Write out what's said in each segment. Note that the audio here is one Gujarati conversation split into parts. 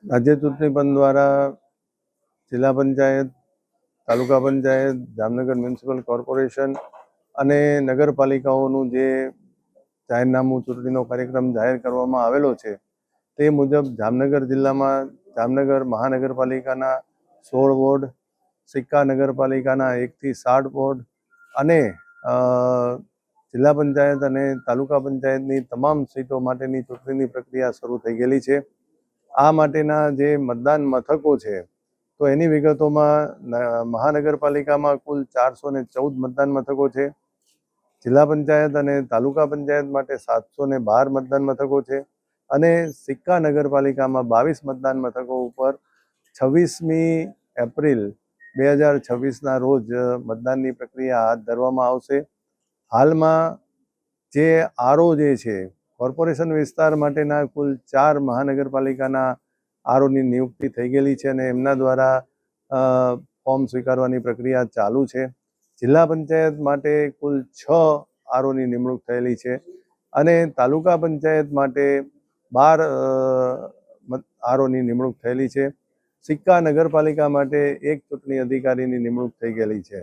રાજ્ય ચૂંટણી પંચ દ્વારા જિલ્લા પંચાયત, તાલુકા પંચાયત, જામનગર મ્યુનિસિપલ કોર્પોરેશન અને નગરપાલિકાઓનું જે જાહેરનામું ચૂંટણીનો કાર્યક્રમ જાહેર કરવામાં આવેલો છે તે મુજબ જામનગર જિલ્લામાં જામનગર મહાનગરપાલિકાના 16 વોર્ડ, સિક્કા નગરપાલિકાના 1 થી 7 વોર્ડ અને જિલ્લા પંચાયત અને તાલુકા પંચાયતની તમામ સીટો માટેની ચૂંટણીની પ્રક્રિયા શરૂ થઈ ગયેલી છે. આ માટેના જે મતદાન મથકો છે તો એની વિગતોમાં મહાનગરપાલિકામાં કુલ 414 મતદાન મથકો છે. જિલ્લા પંચાયત અને તાલુકા પંચાયત માટે 712 મતદાન મથકો છે અને સિક્કા નગરપાલિકામાં 22 મતદાન મથકો ઉપર 26મી એપ્રિલ 2026ના રોજ મતદાનની પ્રક્રિયા હાથ ધરવામાં આવશે. હાલમાં જે આરઓ જે છે કોર્પોરેશન વિસ્તાર માટેના કુલ 4 મહાનગરપાલિકાના આરઓની નિયુક્તિ થઈ ગયેલી છે અને એમના દ્વારા ફોર્મ સ્વીકારવાની પ્રક્રિયા ચાલુ છે. જિલ્લા પંચાયત માટે કુલ 6 આરઓની નિમણૂક થયેલી છે અને તાલુકા પંચાયત માટે 12 આરઓની નિમણૂક થયેલી છે. સિક્કા નગરપાલિકા માટે 1 ચૂંટણી અધિકારીની નિમણૂક થઈ ગયેલી છે.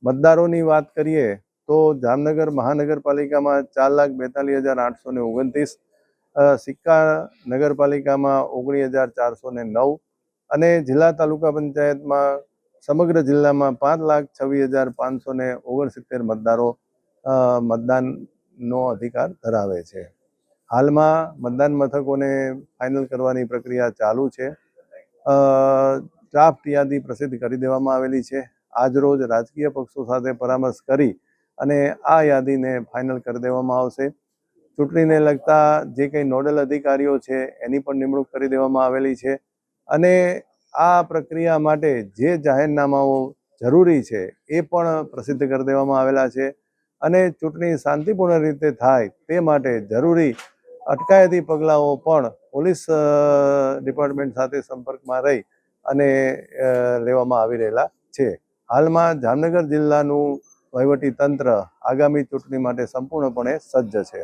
મતદારોની વાત કરીએ તો જામનગર મહાનગરપાલિકામાં 4,42,829, સિક્કા નગરપાલિકામાં 19,409 અને જિલ્લા તાલુકા પંચાયતમાં સમગ્ર જિલ્લામાં 5,26,569 મતદારો મતદાનનો અધિકાર ધરાવે છે. હાલમાં મતદાન મથકોને ફાઇનલ કરવાની પ્રક્રિયા ચાલુ છે. ડ્રાફ્ટ યાદી પ્રસિદ્ધ કરી દેવામાં આવેલી છે. આજરોજ રાજકીય પક્ષો સાથે પરામર્શ કરી અને આ યાદીને ફાઇનલ કરી દેવામાં આવશે. ચૂંટણીને લગતા જે કંઈ નોડલ અધિકારીઓ છે એની પણ નિમણૂક કરી દેવામાં આવેલી છે અને આ પ્રક્રિયા માટે જે જાહેરનામાઓ જરૂરી છે એ પણ પ્રસિદ્ધ કરી દેવામાં આવેલા છે અને ચૂંટણી શાંતિપૂર્ણ રીતે થાય તે માટે જરૂરી અટકાયતી પગલાઓ પણ પોલીસ ડિપાર્ટમેન્ટ સાથે સંપર્કમાં રહી અને લેવામાં આવી રહેલા છે. હાલમાં જામનગર જિલ્લાનું વહીવટી તંત્ર આગામી ચૂંટણી માટે સંપૂર્ણપણે સજ્જ છે.